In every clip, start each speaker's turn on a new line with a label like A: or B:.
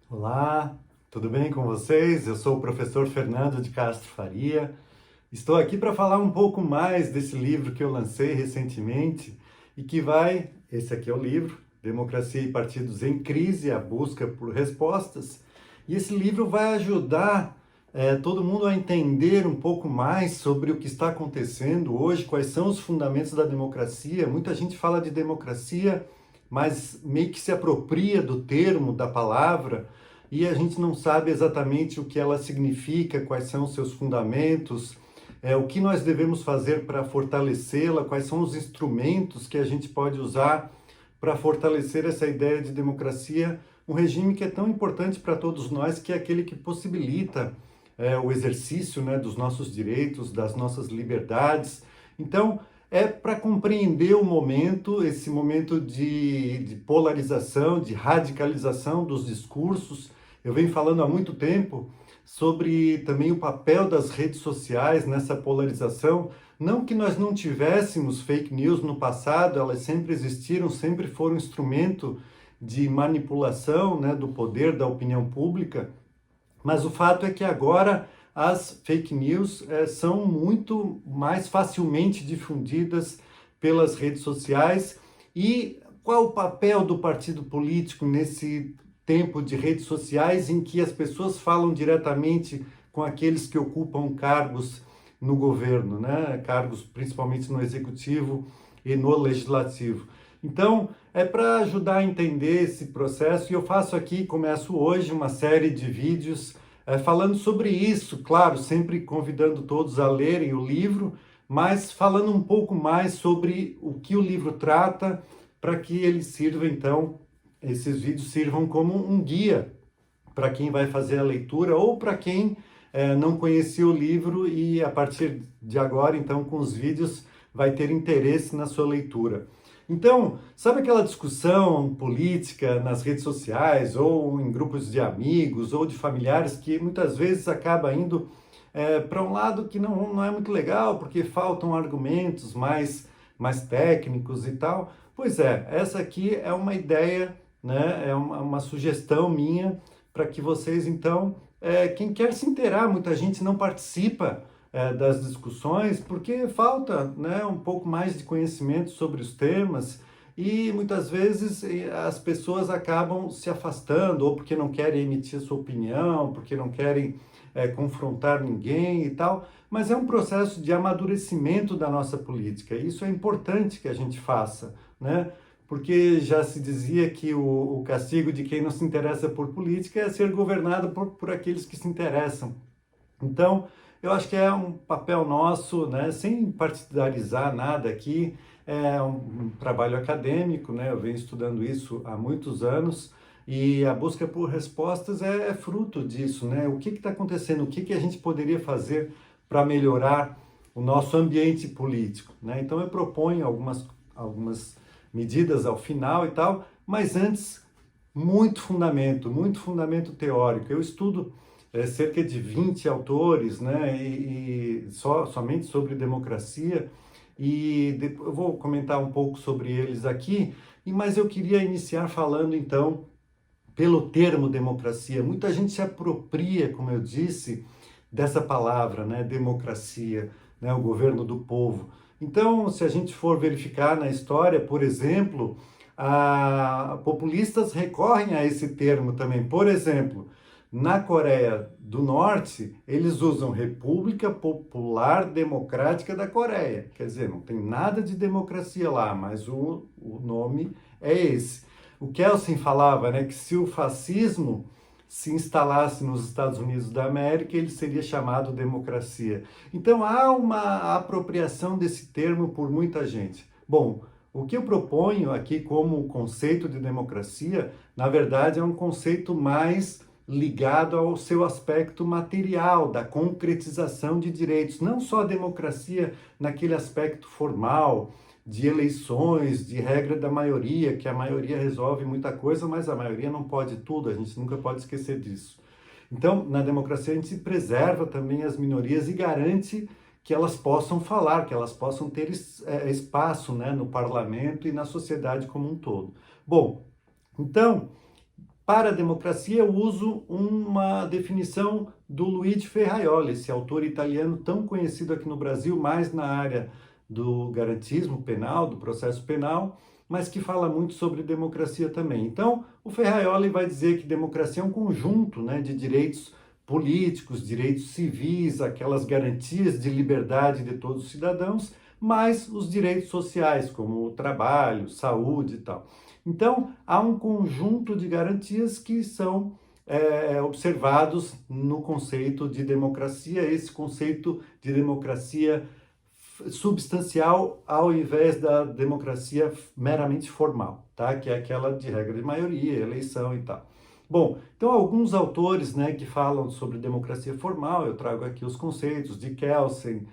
A: Olá, tudo bem com vocês? Eu sou o professor Fernando de Castro Faria. Estou aqui para falar um pouco mais desse livro que eu lancei recentemente e que esse aqui é o livro, Democracia e Partidos em Crise, a busca por respostas. E esse livro vai ajudar todo mundo a entender um pouco mais sobre o que está acontecendo hoje, quais são os fundamentos da democracia. Muita gente fala de democracia, mas meio que se apropria do termo, da palavra, e a gente não sabe exatamente o que ela significa, quais são os seus fundamentos, o que nós devemos fazer para fortalecê-la, quais são os instrumentos que a gente pode usar para fortalecer essa ideia de democracia, um regime que é tão importante para todos nós, que é aquele que possibilita o exercício, né, dos nossos direitos, das nossas liberdades. Então, é para compreender o momento, esse momento de polarização, de radicalização dos discursos. Eu venho falando há muito tempo sobre também o papel das redes sociais nessa polarização. Não que nós não tivéssemos fake news no passado, elas sempre existiram, sempre foram instrumento de manipulação, né, do poder da opinião pública, mas o fato é que agora as fake news são muito mais facilmente difundidas pelas redes sociais. E qual o papel do partido político nesse tempo de redes sociais em que as pessoas falam diretamente com aqueles que ocupam cargos no governo, né? Cargos principalmente no executivo e no legislativo. Então, é para ajudar a entender esse processo, e eu faço aqui, começo hoje, uma série de vídeos falando sobre isso, claro, sempre convidando todos a lerem o livro, mas falando um pouco mais sobre o que o livro trata, para que ele sirva, então, esses vídeos sirvam como um guia para quem vai fazer a leitura ou para quem não conhecia o livro e a partir de agora, então, com os vídeos, vai ter interesse na sua leitura. Então, sabe aquela discussão política nas redes sociais, ou em grupos de amigos, ou de familiares, que muitas vezes acaba indo para um lado que não é muito legal, porque faltam argumentos mais técnicos e tal? Pois é, essa aqui é uma ideia, né, é uma sugestão minha para que vocês, então, quem quer se inteirar, muita gente não participa das discussões, porque falta, né, um pouco mais de conhecimento sobre os temas, e muitas vezes as pessoas acabam se afastando, ou porque não querem emitir sua opinião, porque não querem confrontar ninguém e tal, mas é um processo de amadurecimento da nossa política. Isso é importante que a gente faça, né? Porque já se dizia que o castigo de quem não se interessa por política é ser governado por aqueles que se interessam. Então, eu acho que é um papel nosso, né, sem partidarizar nada aqui, é um trabalho acadêmico, né, eu venho estudando isso há muitos anos, e a busca por respostas é fruto disso, né? O que está acontecendo? O que a gente poderia fazer para melhorar o nosso ambiente político, né? Então, eu proponho algumas medidas ao final e tal, mas antes, muito fundamento teórico. Eu estudo cerca de 20 autores, né, e somente sobre democracia, e eu vou comentar um pouco sobre eles aqui, mas eu queria iniciar falando então pelo termo democracia. Muita gente se apropria, como eu disse, dessa palavra, né, democracia, né, o governo do povo. Então, se a gente for verificar na história, por exemplo, populistas recorrem a esse termo também. Por exemplo, na Coreia do Norte, eles usam República Popular Democrática da Coreia. Quer dizer, não tem nada de democracia lá, mas o nome é esse. O Kelsen falava, né, que se o fascismo se instalasse nos Estados Unidos da América, ele seria chamado democracia. Então há uma apropriação desse termo por muita gente. Bom, o que eu proponho aqui como conceito de democracia, na verdade, é um conceito mais ligado ao seu aspecto material, da concretização de direitos, não só a democracia naquele aspecto formal, de eleições, de regra da maioria, que a maioria resolve muita coisa, mas a maioria não pode tudo, a gente nunca pode esquecer disso. Então, na democracia, a gente preserva também as minorias e garante que elas possam falar, que elas possam ter espaço, né, no parlamento e na sociedade como um todo. Bom, então, Para a democracia, eu uso uma definição do Luigi Ferraioli, esse autor italiano tão conhecido aqui no Brasil, mais na área do garantismo penal, do processo penal, mas que fala muito sobre democracia também. Então, o Ferraioli vai dizer que democracia é um conjunto, né, de direitos políticos, direitos civis, aquelas garantias de liberdade de todos os cidadãos, mais os direitos sociais, como o trabalho, saúde e tal. Então, há um conjunto de garantias que são observados no conceito de democracia, esse conceito de democracia substancial ao invés da democracia meramente formal, tá? Que é aquela de regra de maioria, eleição e tal. Bom, então alguns autores, né, que falam sobre democracia formal, eu trago aqui os conceitos de Kelsen,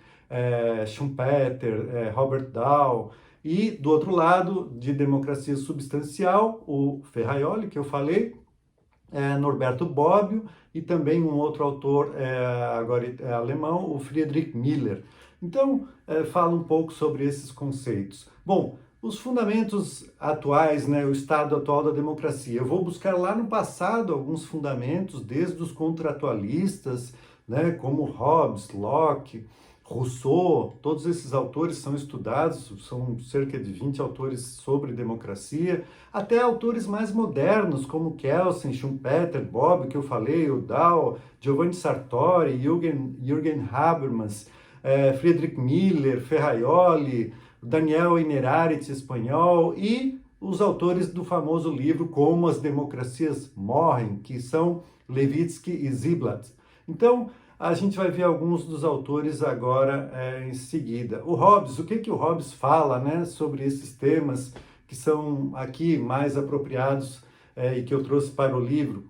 A: Schumpeter, Robert Dahl, e do outro lado, de democracia substancial, o Ferraioli, que eu falei, Norberto Bobbio, e também um outro autor agora alemão, o Friedrich Miller. Então, fala um pouco sobre esses conceitos. Bom, os fundamentos atuais, né, o estado atual da democracia. Eu vou buscar lá no passado alguns fundamentos, desde os contratualistas, né, como Hobbes, Locke, Rousseau, todos esses autores são estudados, são cerca de 20 autores sobre democracia, até autores mais modernos, como Kelsen, Schumpeter, Bobbio, que eu falei, o Dahl, Giovanni Sartori, Jürgen Habermas, Friedrich Miller, Ferraioli, Daniel Innerarity, espanhol, e os autores do famoso livro Como as Democracias Morrem, que são Levitsky e Ziblatt. Então, a gente vai ver alguns dos autores agora em seguida. O Hobbes, o que o Hobbes fala, né, sobre esses temas que são aqui mais apropriados e que eu trouxe para o livro?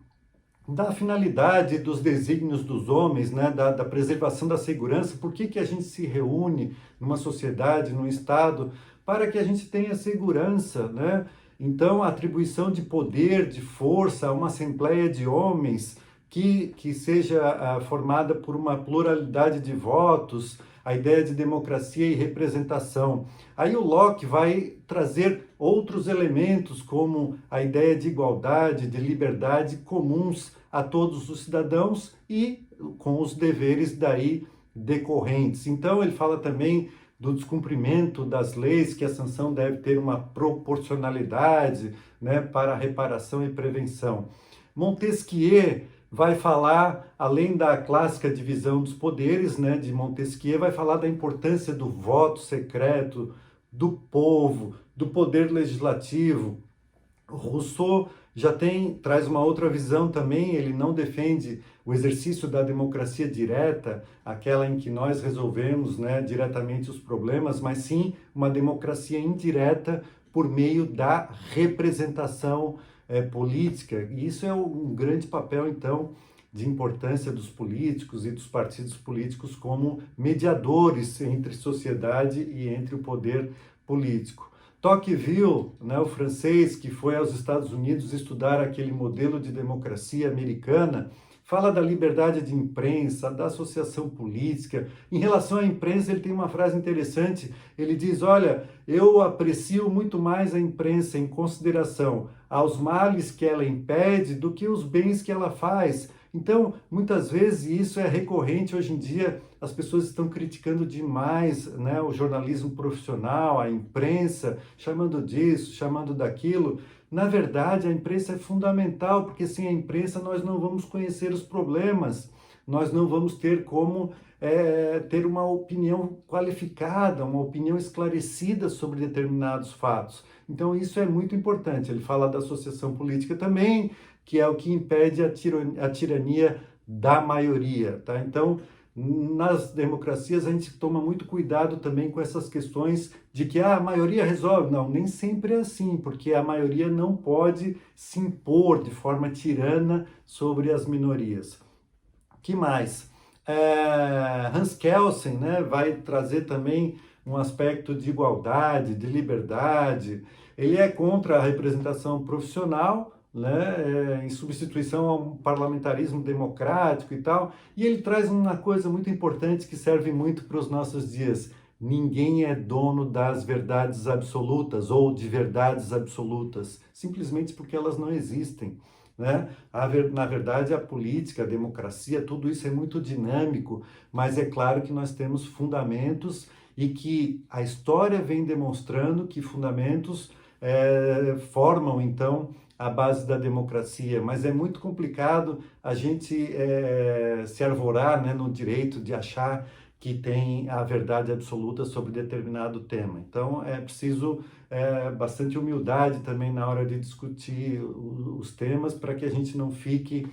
A: Da finalidade dos desígnios dos homens, né, da preservação da segurança, por que a gente se reúne numa sociedade, num Estado, para que a gente tenha segurança, né? Então, a atribuição de poder, de força a uma assembleia de homens que seja formada por uma pluralidade de votos, a ideia de democracia e representação. Aí o Locke vai trazer outros elementos, como a ideia de igualdade, de liberdade comuns a todos os cidadãos e com os deveres daí decorrentes. Então ele fala também do descumprimento das leis, que a sanção deve ter uma proporcionalidade, né, para reparação e prevenção. Montesquieu vai falar, além da clássica divisão dos poderes, né, de Montesquieu, vai falar da importância do voto secreto, do povo, do poder legislativo. Rousseau traz uma outra visão também, ele não defende o exercício da democracia direta, aquela em que nós resolvemos, né, diretamente os problemas, mas sim uma democracia indireta por meio da representação política, e isso é um grande papel, então, de importância dos políticos e dos partidos políticos como mediadores entre sociedade e entre o poder político. Tocqueville, né, o francês que foi aos Estados Unidos estudar aquele modelo de democracia americana, fala da liberdade de imprensa, da associação política. Em relação à imprensa, ele tem uma frase interessante. Ele diz, olha, eu aprecio muito mais a imprensa em consideração aos males que ela impede do que os bens que ela faz. Então, muitas vezes, e isso é recorrente hoje em dia, as pessoas estão criticando demais, né, o jornalismo profissional, a imprensa, chamando disso, chamando daquilo. Na verdade, a imprensa é fundamental, porque sem a imprensa nós não vamos conhecer os problemas, nós não vamos ter como ter uma opinião qualificada, uma opinião esclarecida sobre determinados fatos. Então, isso é muito importante. Ele fala da associação política também, que é o que impede a tirania da maioria, tá? Então, nas democracias a gente toma muito cuidado também com essas questões de que a maioria resolve. Não, nem sempre é assim, porque a maioria não pode se impor de forma tirana sobre as minorias. Que mais? Hans Kelsen, né, vai trazer também um aspecto de igualdade, de liberdade. Ele é contra a representação profissional, né, em substituição a um parlamentarismo democrático e tal, e ele traz uma coisa muito importante que serve muito para os nossos dias. Ninguém é dono das verdades absolutas ou de verdades absolutas, simplesmente porque elas não existem. né? Na verdade, a política, a democracia, tudo isso é muito dinâmico, mas é claro que nós temos fundamentos e que a história vem demonstrando que fundamentos formam, então, a base da democracia, mas é muito complicado a gente se arvorar, né, no direito de achar que tem a verdade absoluta sobre determinado tema. Então, é preciso bastante humildade também na hora de discutir os temas, para que a gente não fique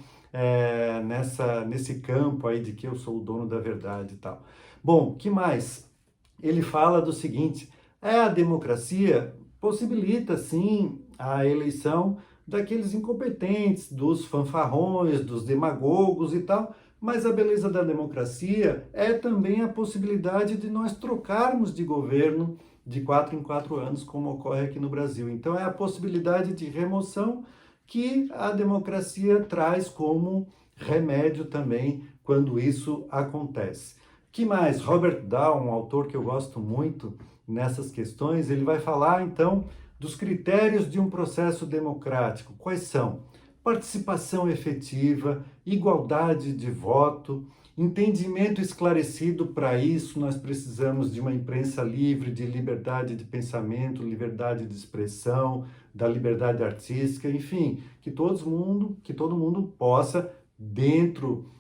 A: nesse campo aí de que eu sou o dono da verdade e tal. Bom, que mais? Ele fala do seguinte: a democracia possibilita, sim, a eleição daqueles incompetentes, dos fanfarrões, dos demagogos e tal, mas a beleza da democracia é também a possibilidade de nós trocarmos de governo de 4 em 4 anos, como ocorre aqui no Brasil. Então, é a possibilidade de remoção que a democracia traz como remédio também quando isso acontece. Que mais? Robert Dahl, um autor que eu gosto muito nessas questões, ele vai falar então dos critérios de um processo democrático. Quais são? Participação efetiva, igualdade de voto, entendimento esclarecido. Para isso, nós precisamos de uma imprensa livre, de liberdade de pensamento, liberdade de expressão, da liberdade artística, enfim, que todo mundo possa, dentro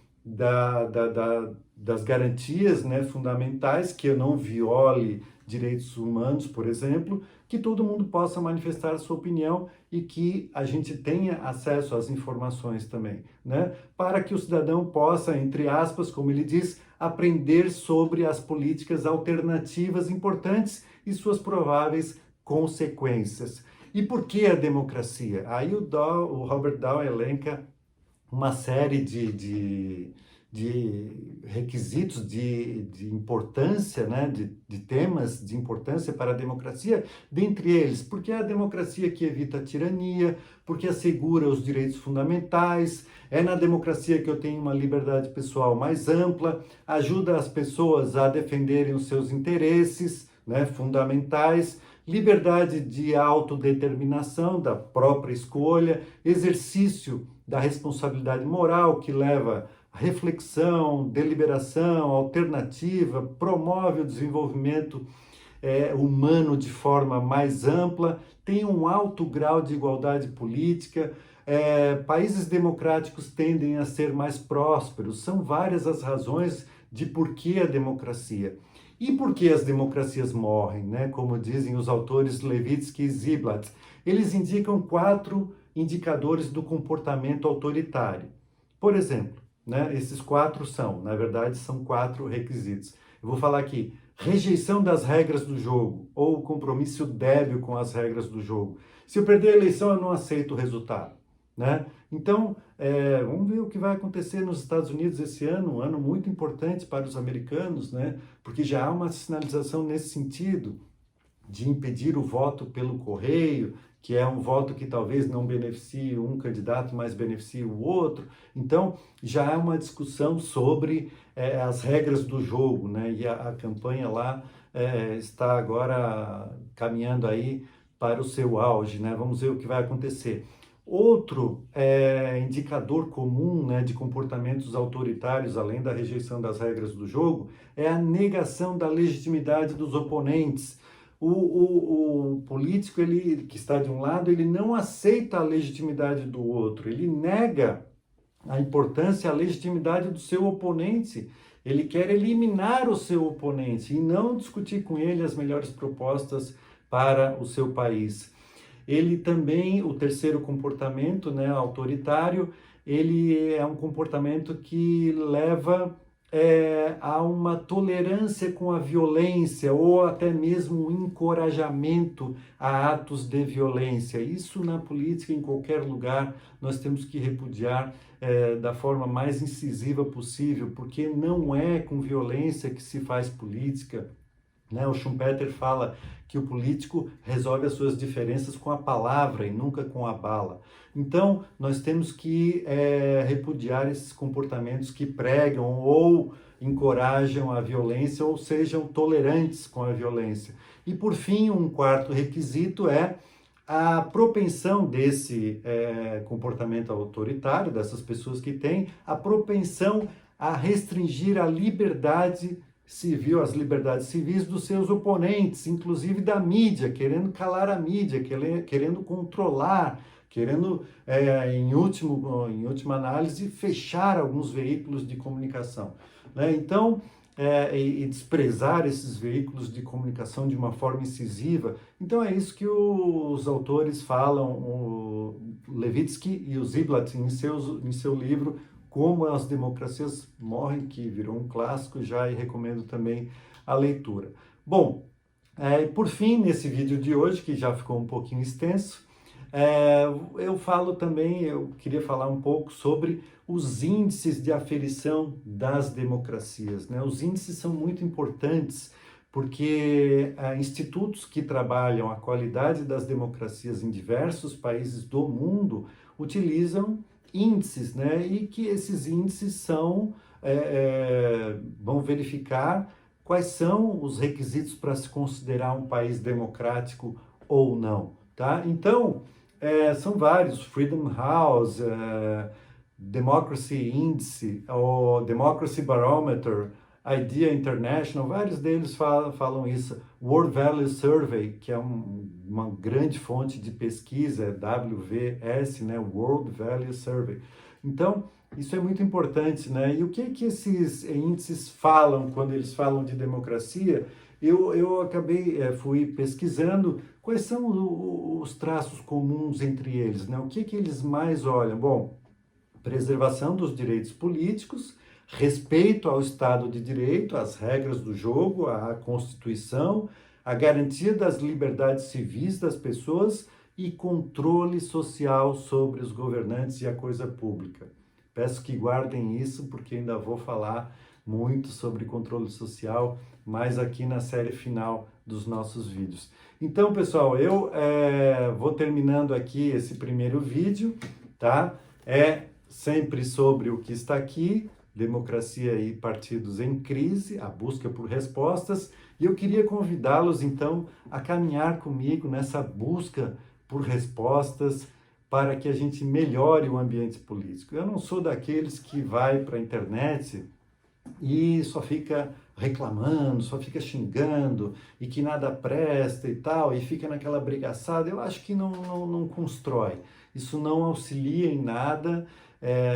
A: das garantias, né, fundamentais, que eu não viole direitos humanos, por exemplo, que todo mundo possa manifestar a sua opinião e que a gente tenha acesso às informações também, né? Para que o cidadão possa, entre aspas, como ele diz, aprender sobre as políticas alternativas importantes e suas prováveis consequências. E por que a democracia? Aí o Robert Dahl elenca uma série de requisitos de importância, né, de temas de importância para a democracia, dentre eles, porque é a democracia que evita a tirania, porque assegura os direitos fundamentais, é na democracia que eu tenho uma liberdade pessoal mais ampla, ajuda as pessoas a defenderem os seus interesses, né, fundamentais, liberdade de autodeterminação, da própria escolha, exercício da responsabilidade moral que leva reflexão, deliberação, alternativa, promove o desenvolvimento humano de forma mais ampla, tem um alto grau de igualdade política, países democráticos tendem a ser mais prósperos. São várias as razões de por que a democracia. E por que as democracias morrem, né? Como dizem os autores Levitsky e Ziblatt. Eles indicam 4 indicadores do comportamento autoritário. Por exemplo, né, esses 4 na verdade, são 4 requisitos. Eu vou falar aqui: rejeição das regras do jogo, ou compromisso débil com as regras do jogo. Se eu perder a eleição, eu não aceito o resultado, né? Então, vamos ver o que vai acontecer nos Estados Unidos esse ano, um ano muito importante para os americanos, né? Porque já há uma sinalização nesse sentido, de impedir o voto pelo correio, que é um voto que talvez não beneficie um candidato, mas beneficie o outro. Então, já há uma discussão sobre as regras do jogo, né? E a campanha lá está agora caminhando aí para o seu auge, né? Vamos ver o que vai acontecer. Outro indicador comum, né, de comportamentos autoritários, além da rejeição das regras do jogo, é a negação da legitimidade dos oponentes. O político, ele, que está de um lado, ele não aceita a legitimidade do outro, ele nega a importância, a legitimidade do seu oponente. Ele quer eliminar o seu oponente e não discutir com ele as melhores propostas para o seu país. Ele também, o terceiro comportamento, né, autoritário, ele é um comportamento que leva a uma tolerância com a violência ou até mesmo um encorajamento a atos de violência. Isso na política, em qualquer lugar, nós temos que repudiar da forma mais incisiva possível, porque não é com violência que se faz política, né? O Schumpeter fala que o político resolve as suas diferenças com a palavra e nunca com a bala. Então, nós temos que repudiar esses comportamentos que pregam ou encorajam a violência ou sejam tolerantes com a violência. E, por fim, um quarto requisito é a propensão desse comportamento autoritário, dessas pessoas que têm, a propensão a restringir a liberdade civil, as liberdades civis dos seus oponentes, inclusive da mídia, querendo calar a mídia, querendo controlar, querendo, em última análise, fechar alguns veículos de comunicação, né? Então, e desprezar esses veículos de comunicação de uma forma incisiva. Então é isso que os autores falam, o Levitsky e o Ziblatt, em seu livro Como as Democracias Morrem, que virou um clássico já e recomendo também a leitura. Bom, por fim, nesse vídeo de hoje, que já ficou um pouquinho extenso, eu queria falar um pouco sobre os índices de aferição das democracias, né? Os índices são muito importantes porque institutos que trabalham a qualidade das democracias em diversos países do mundo utilizam índices, né? E que esses índices vão verificar quais são os requisitos para se considerar um país democrático ou não, tá? Então, são vários, Freedom House, Democracy Índice, ou Democracy Barometer, IDEA International, vários deles falam isso. World Value Survey, que é uma grande fonte de pesquisa, é WVS, né? World Value Survey. Então, isso é muito importante, né? E o que esses índices falam quando eles falam de democracia? Eu fui pesquisando quais são os traços comuns entre eles, né? O que eles mais olham? Bom, preservação dos direitos políticos, respeito ao Estado de Direito, às regras do jogo, à Constituição, a garantia das liberdades civis das pessoas e controle social sobre os governantes e a coisa pública. Peço que guardem isso, porque ainda vou falar muito sobre controle social, mais aqui na série final dos nossos vídeos. Então, pessoal, eu vou terminando aqui esse primeiro vídeo, tá? É sempre sobre o que está aqui, democracia e partidos em crise, a busca por respostas, e eu queria convidá-los, então, a caminhar comigo nessa busca por respostas para que a gente melhore o ambiente político. Eu não sou daqueles que vai para a internet e só fica reclamando, só fica xingando e que nada presta e tal, e fica naquela brigaçada. Eu acho que não constrói. Isso não auxilia em nada.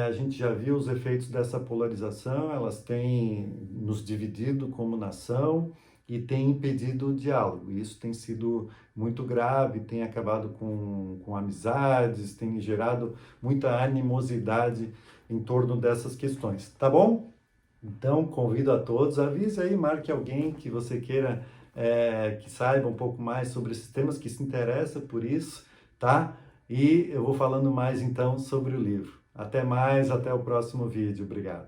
A: A gente já viu os efeitos dessa polarização, elas têm nos dividido como nação e têm impedido o diálogo. Isso tem sido muito grave, tem acabado com amizades, tem gerado muita animosidade em torno dessas questões, tá bom? Então, convido a todos, avise aí, marque alguém que você queira que saiba um pouco mais sobre esses temas, que se interessa por isso, tá? E eu vou falando mais então sobre o livro. Até mais, até o próximo vídeo. Obrigado.